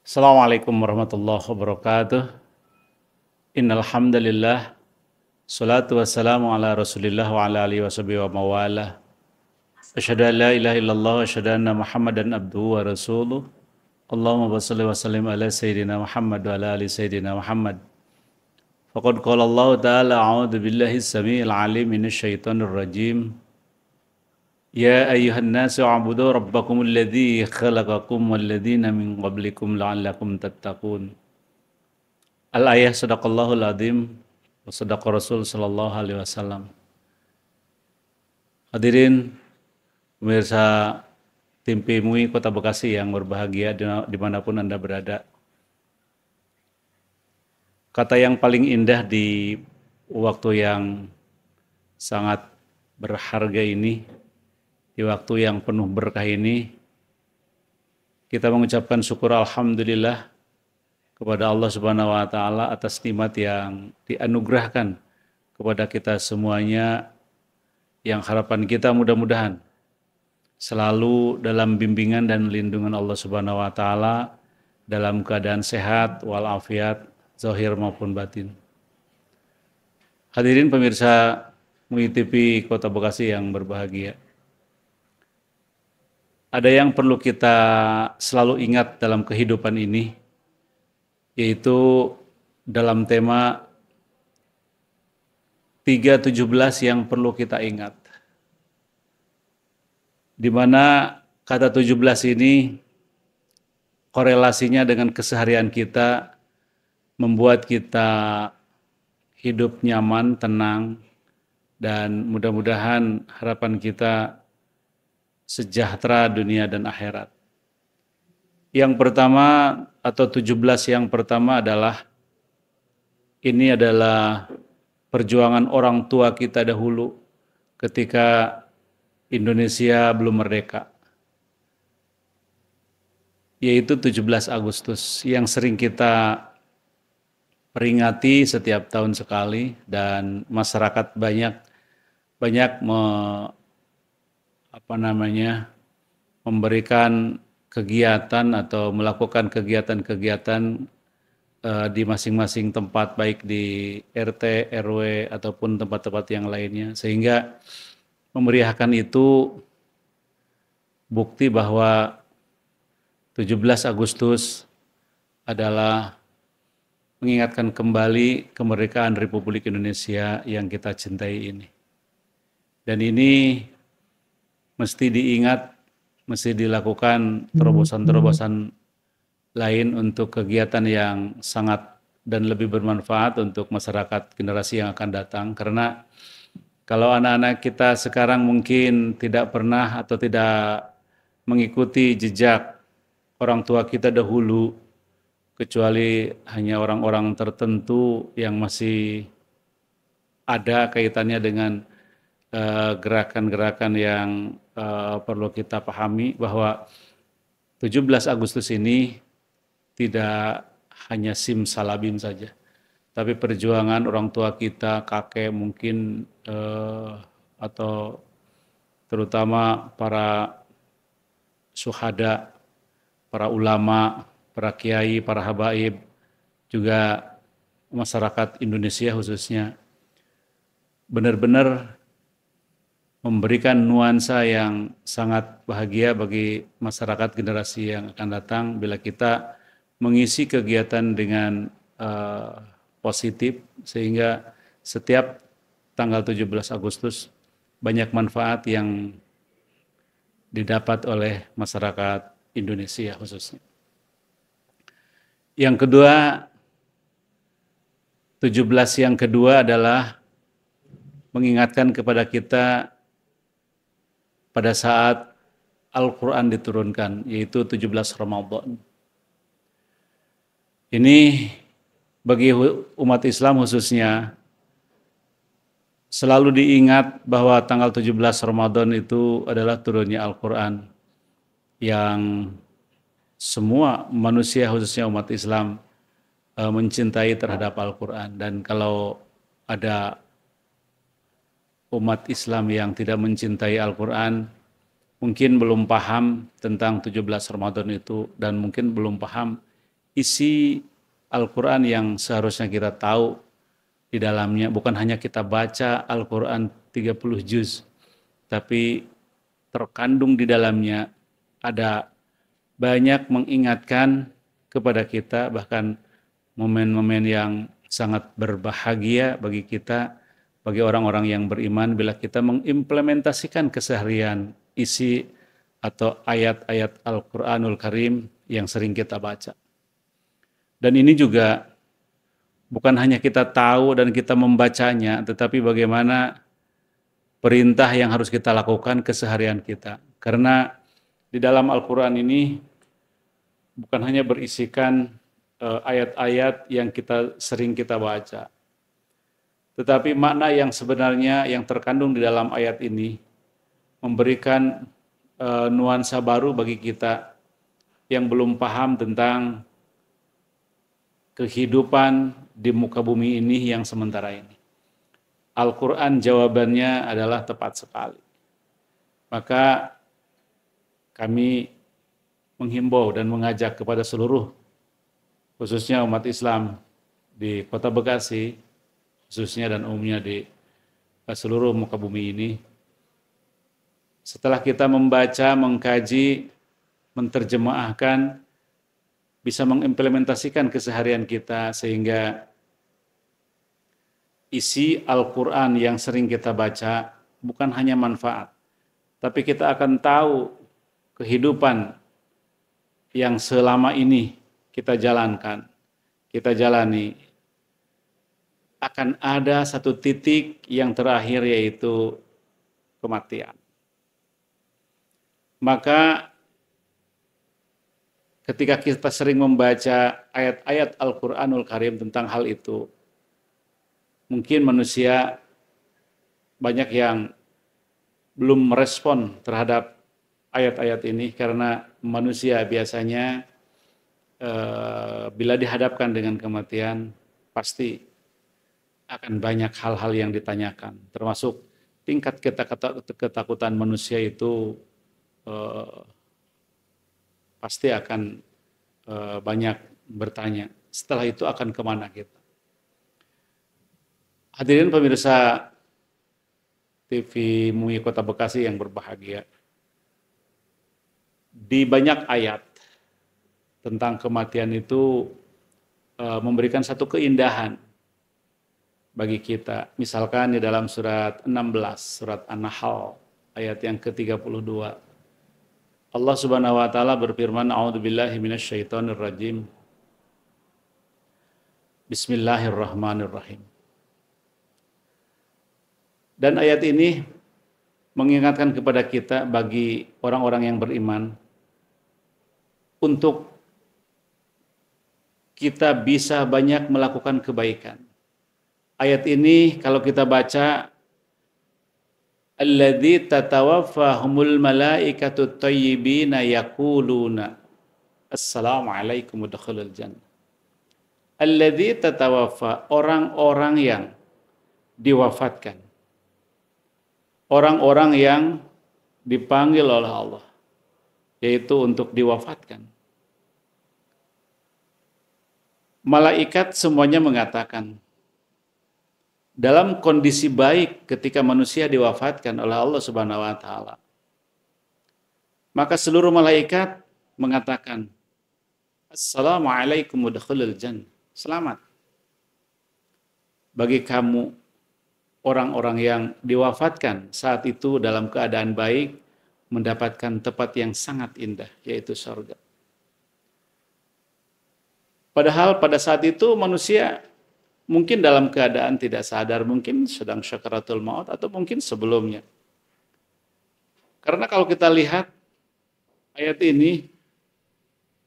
Assalamualaikum warahmatullahi wabarakatuh. Innal hamdalillah, salatu wassalamu ala Rasulillah wa ala alihi washabihi wa mawalah. Asyhadu an la ilaha illallah wa asyhadu anna Muhammadan abduhu wa rasuluh. Allahumma shalli wa sallim ala sayyidina Muhammad wa ala ali sayyidina Muhammad. Faqad qala Allah ta'ala a'udzu billahi as-sami'il 'alim minasy syaithanir rajim. Ya ayyuhan nasu u'budu rabbakumul ladzi khalaqakum wal ladzina min qablikum la'allakum tattaqun. Al-ayah sadaqallahul adzim wa sadaqa Rasul sallallahu alaihi wasallam. Hadirin pemirsa tim PMUI Kota Bekasi yang berbahagia dimanapun Anda berada. Kata yang paling indah di waktu yang sangat berharga ini, di waktu yang penuh berkah ini, kita mengucapkan syukur alhamdulillah kepada Allah Subhanahu wa taala atas nikmat yang dianugerahkan kepada kita semuanya, yang harapan kita mudah-mudahan selalu dalam bimbingan dan lindungan Allah Subhanahu wa taala dalam keadaan sehat walafiat zahir maupun batin. Hadirin pemirsa MUI TV Kota Bekasi yang berbahagia. Ada yang perlu kita selalu ingat dalam kehidupan ini, yaitu dalam tema 317 yang perlu kita ingat. Di mana kata 17 ini korelasinya dengan keseharian kita, membuat kita hidup nyaman, tenang, dan mudah-mudahan harapan kita sejahtera dunia dan akhirat. Yang pertama atau 17 yang pertama adalah ini adalah perjuangan orang tua kita dahulu ketika Indonesia belum merdeka, yaitu 17 Agustus yang sering kita peringati setiap tahun sekali, dan masyarakat banyak memberikan kegiatan atau melakukan kegiatan-kegiatan di masing-masing tempat, baik di RT, RW, ataupun tempat-tempat yang lainnya, sehingga memeriahkan itu bukti bahwa 17 Agustus adalah mengingatkan kembali kemerdekaan Republik Indonesia yang kita cintai ini. Dan ini mesti diingat, mesti dilakukan terobosan-terobosan lain untuk kegiatan yang sangat dan lebih bermanfaat untuk masyarakat generasi yang akan datang. Karena kalau anak-anak kita sekarang mungkin tidak pernah atau tidak mengikuti jejak orang tua kita dahulu, kecuali hanya orang-orang tertentu yang masih ada kaitannya dengan gerakan-gerakan yang perlu kita pahami, bahwa 17 Agustus ini tidak hanya simsalabim saja, tapi perjuangan orang tua kita, kakek mungkin, atau terutama para syuhada, para ulama, para kiai, para habaib, juga masyarakat Indonesia khususnya, benar-benar memberikan nuansa yang sangat bahagia bagi masyarakat generasi yang akan datang bila kita mengisi kegiatan dengan positif, sehingga setiap tanggal 17 Agustus banyak manfaat yang didapat oleh masyarakat Indonesia khususnya. Yang kedua, 17 yang kedua adalah mengingatkan kepada kita pada saat Al-Quran diturunkan, yaitu 17 Ramadan. Ini bagi umat Islam khususnya selalu diingat bahwa tanggal 17 Ramadan itu adalah turunnya Al-Quran, yang semua manusia khususnya umat Islam mencintai terhadap Al-Quran. Dan kalau ada umat Islam yang tidak mencintai Al-Quran, mungkin belum paham tentang 17 Ramadan itu, dan mungkin belum paham isi Al-Quran yang seharusnya kita tahu di dalamnya. Bukan hanya kita baca Al-Quran 30 juz, tapi terkandung di dalamnya ada banyak mengingatkan kepada kita, bahkan momen-momen yang sangat berbahagia bagi kita, bagi orang-orang yang beriman, bila kita mengimplementasikan keseharian isi atau ayat-ayat Al-Quranul Karim yang sering kita baca. Dan ini juga bukan hanya kita tahu dan kita membacanya, tetapi bagaimana perintah yang harus kita lakukan keseharian kita. Karena di dalam Al-Quran ini bukan hanya berisikan ayat-ayat yang sering kita baca, tetapi makna yang sebenarnya yang terkandung di dalam ayat ini memberikan nuansa baru bagi kita yang belum paham tentang kehidupan di muka bumi ini yang sementara ini. Al-Quran jawabannya adalah tepat sekali. Maka kami menghimbau dan mengajak kepada seluruh, khususnya umat Islam di Kota Bekasi, khususnya dan umumnya di seluruh muka bumi ini, setelah kita membaca, mengkaji, menterjemahkan, bisa mengimplementasikan keseharian kita sehingga isi Al-Quran yang sering kita baca bukan hanya manfaat, tapi kita akan tahu kehidupan yang selama ini kita jalankan, kita jalani, akan ada satu titik yang terakhir yaitu kematian. Maka ketika kita sering membaca ayat-ayat Al-Quranul Karim tentang hal itu, mungkin manusia banyak yang belum merespon terhadap ayat-ayat ini karena manusia biasanya bila dihadapkan dengan kematian pasti akan banyak hal-hal yang ditanyakan, termasuk tingkat ketakutan manusia itu pasti akan banyak bertanya, setelah itu akan kemana kita? Hadirin pemirsa TV MUI Kota Bekasi yang berbahagia, di banyak ayat tentang kematian itu memberikan satu keindahan bagi kita. Misalkan di dalam surat 16, surat An-Nahl, ayat yang ke-32. Allah Subhanahu wa taala berfirman, "A'udzubillahi minasyaitonir rajim. Bismillahirrahmanirrahim." Dan ayat ini mengingatkan kepada kita bagi orang-orang yang beriman untuk kita bisa banyak melakukan kebaikan. Ayat ini kalau kita baca, alladzi tatawaffahumul malaikatu thayyibina yaquluna assalamualaikum udkhulul jannah. Alladzi tatawaffa, orang-orang yang diwafatkan, orang-orang yang dipanggil oleh Allah, yaitu untuk diwafatkan. Malaikat semuanya mengatakan, dalam kondisi baik ketika manusia diwafatkan oleh Allah Subhanahu wa taala, maka seluruh malaikat mengatakan, assalamualaikum udkhulul jannah. Selamat bagi kamu orang-orang yang diwafatkan saat itu dalam keadaan baik, mendapatkan tempat yang sangat indah, yaitu surga. Padahal pada saat itu manusia mungkin dalam keadaan tidak sadar, mungkin sedang syakaratul maut atau mungkin sebelumnya. Karena kalau kita lihat ayat ini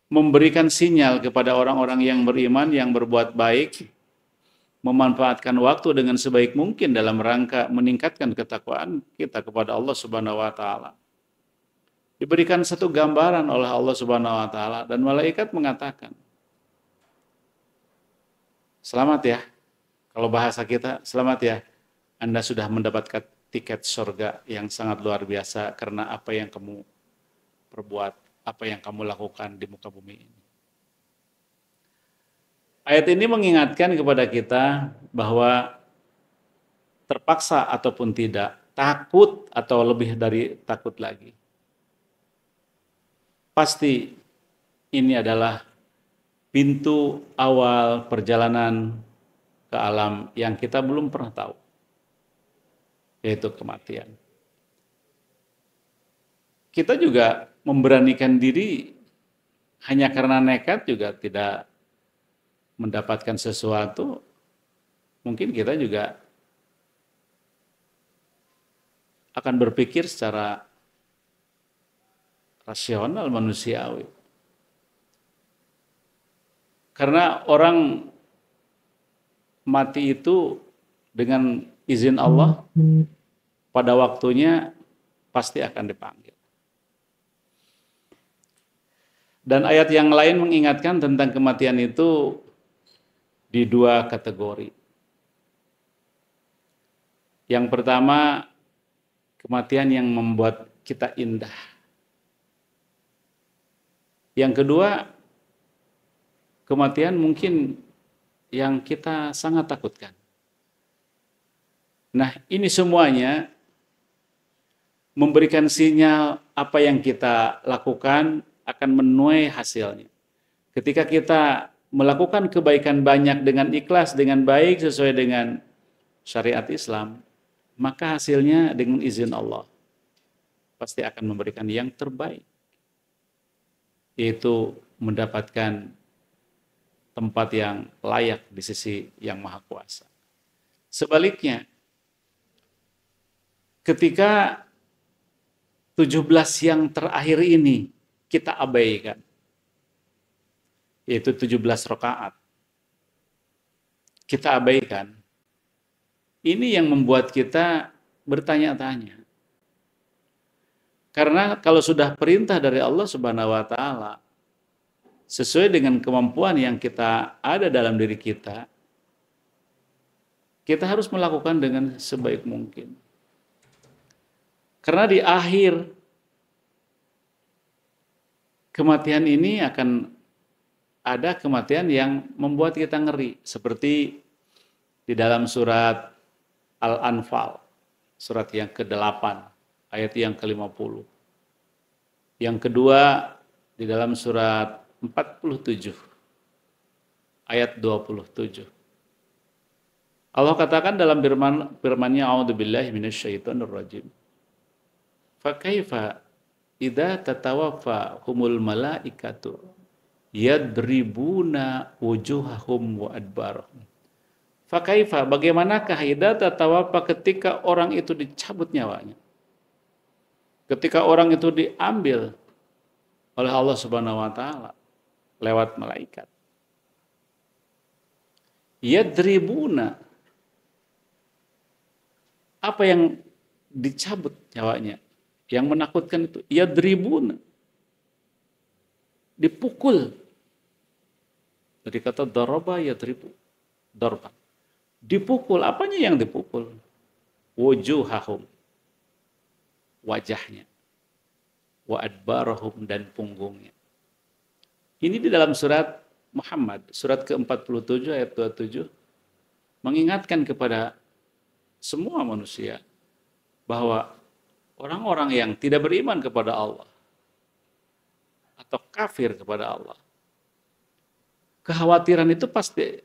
memberikan sinyal kepada orang-orang yang beriman, yang berbuat baik, memanfaatkan waktu dengan sebaik mungkin dalam rangka meningkatkan ketakwaan kita kepada Allah Subhanahu wa taala. Diberikan satu gambaran oleh Allah Subhanahu wa taala dan malaikat mengatakan, selamat ya, kalau bahasa kita, selamat ya, Anda sudah mendapatkan tiket surga yang sangat luar biasa karena apa yang kamu perbuat, apa yang kamu lakukan di muka bumi ini. Ayat ini mengingatkan kepada kita bahwa terpaksa ataupun tidak, takut atau lebih dari takut lagi, pasti ini adalah pintu awal perjalanan ke alam yang kita belum pernah tahu, yaitu kematian. Kita juga memberanikan diri hanya karena nekat juga tidak mendapatkan sesuatu, mungkin kita juga akan berpikir secara rasional manusiawi. Karena orang mati itu dengan izin Allah pada waktunya pasti akan dipanggil. Dan ayat yang lain mengingatkan tentang kematian itu di dua kategori. Yang pertama, kematian yang membuat kita indah. Yang kedua, kematian mungkin yang kita sangat takutkan. Nah, ini semuanya memberikan sinyal apa yang kita lakukan akan menuai hasilnya. Ketika kita melakukan kebaikan banyak dengan ikhlas, dengan baik, sesuai dengan syariat Islam, maka hasilnya dengan izin Allah pasti akan memberikan yang terbaik, yaitu mendapatkan tempat yang layak di sisi yang Maha Kuasa. Sebaliknya, ketika 17 yang terakhir ini kita abaikan, yaitu 17 rakaat, kita abaikan, ini yang membuat kita bertanya-tanya. Karena kalau sudah perintah dari Allah Subhanahu wa taala, sesuai dengan kemampuan yang kita ada dalam diri kita, kita harus melakukan dengan sebaik mungkin. Karena di akhir kematian ini akan ada kematian yang membuat kita ngeri, seperti di dalam surat Al-Anfal, surat yang ke-8, ayat yang ke-50. Yang kedua di dalam surat 47, ayat 27. Allah katakan dalam firman-Nya, "A'udzubillahi minasyaitonirrajim. Fa kaifa idza tatawaffahumul malaikatu yadribuna wujuhahum wa adbarahum." Fakaifa, bagaimanakah idza tatawaffa, ketika orang itu dicabut nyawanya, ketika orang itu diambil oleh Allah Subhanahu wa taala lewat malaikat. Yadribuna, apa yang dicabut nyawanya? Yang menakutkan itu yadribuna, dipukul. Dari kata daraba yadribu, darban. Dipukul, apanya yang dipukul? Wujuhahum, wajahnya, wa adbarahum, dan punggungnya. Ini di dalam surat Muhammad, surat ke-47 ayat 27, mengingatkan kepada semua manusia bahwa orang-orang yang tidak beriman kepada Allah atau kafir kepada Allah, kekhawatiran itu pasti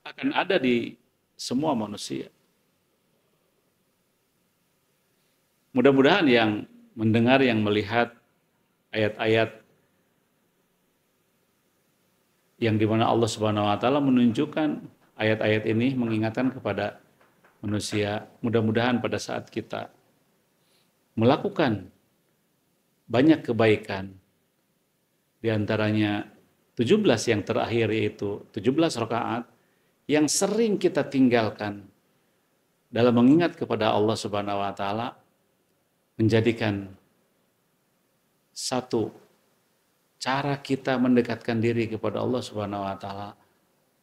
akan ada di semua manusia. Mudah-mudahan yang mendengar, yang melihat ayat-ayat yang dimana Allah Subhanahu wa taala menunjukkan ayat-ayat ini mengingatkan kepada manusia, mudah-mudahan pada saat kita melakukan banyak kebaikan, di antaranya 17 yang terakhir, yaitu 17 rakaat yang sering kita tinggalkan dalam mengingat kepada Allah Subhanahu wa taala, menjadikan satu cara kita mendekatkan diri kepada Allah Subhanahu wa taala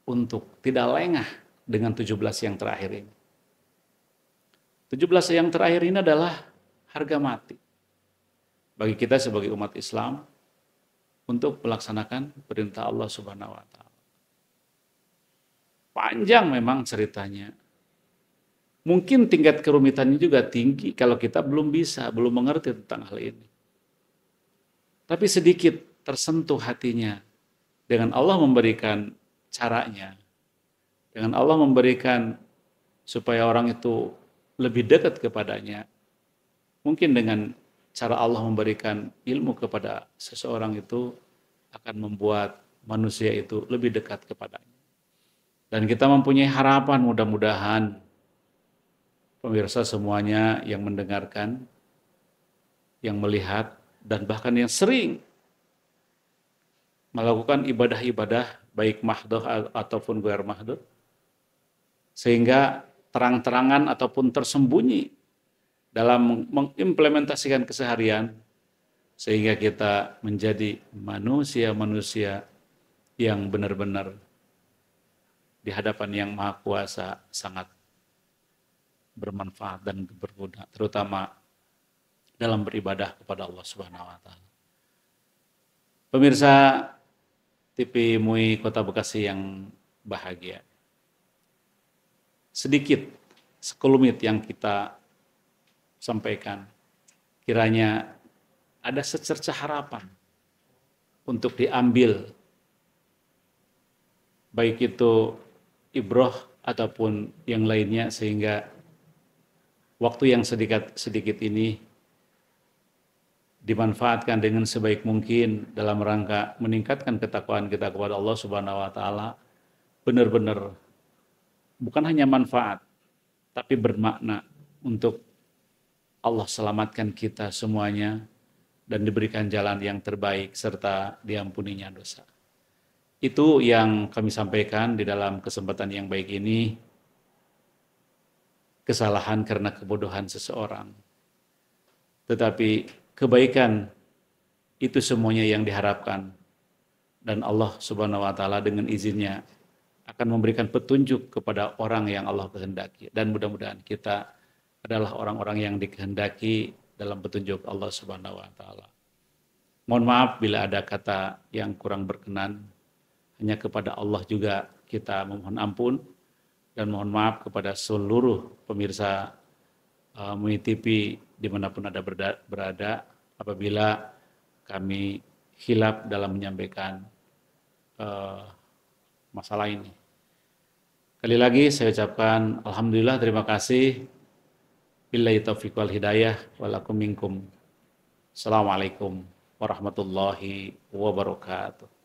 untuk tidak lengah dengan 17 yang terakhir ini. 17 yang terakhir ini adalah harga mati bagi kita sebagai umat Islam untuk melaksanakan perintah Allah Subhanahu wa taala. Panjang memang ceritanya. Mungkin tingkat kerumitannya juga tinggi kalau kita belum mengerti tentang hal ini. Tapi sedikit tersentuh hatinya dengan Allah memberikan caranya, dengan Allah memberikan supaya orang itu lebih dekat kepadanya. Mungkin dengan cara Allah memberikan ilmu kepada seseorang itu akan membuat manusia itu lebih dekat kepadanya. Dan kita mempunyai harapan mudah-mudahan pemirsa semuanya yang mendengarkan, yang melihat, dan bahkan yang sering melakukan ibadah-ibadah baik mahdoh ataupun ghair mahdoh, sehingga terang-terangan ataupun tersembunyi dalam mengimplementasikan keseharian, sehingga kita menjadi manusia-manusia yang benar-benar di hadapan Yang Maha Kuasa sangat bermanfaat dan berguna, terutama dalam beribadah kepada Allah Subhanahu wa taala. Pemirsa TV MUI Kota Bekasi yang bahagia. Sedikit sekelumit yang kita sampaikan, kiranya ada secercah harapan untuk diambil, baik itu ibroh ataupun yang lainnya, sehingga waktu yang sedikit ini dimanfaatkan dengan sebaik mungkin dalam rangka meningkatkan ketakwaan kita kepada Allah Subhanahu wa taala, benar-benar bukan hanya manfaat tapi bermakna untuk Allah selamatkan kita semuanya dan diberikan jalan yang terbaik serta diampuninya dosa. Itu yang kami sampaikan di dalam kesempatan yang baik ini. Kesalahan karena kebodohan seseorang. Tetapi kebaikan itu semuanya yang diharapkan. Dan Allah Subhanahu wa taala dengan izinnya akan memberikan petunjuk kepada orang yang Allah kehendaki. Dan mudah-mudahan kita adalah orang-orang yang dikehendaki dalam petunjuk Allah Subhanahu wa taala. Mohon maaf bila ada kata yang kurang berkenan. Hanya kepada Allah juga kita memohon ampun. Dan mohon maaf kepada seluruh pemirsa MUI TV dimanapun Anda berada apabila kami hilaf dalam menyampaikan masalah ini. Kali lagi saya ucapkan Alhamdulillah, terima kasih. Billahi taufiq wal hidayah walakum minkum. Assalamualaikum warahmatullahi wabarakatuh.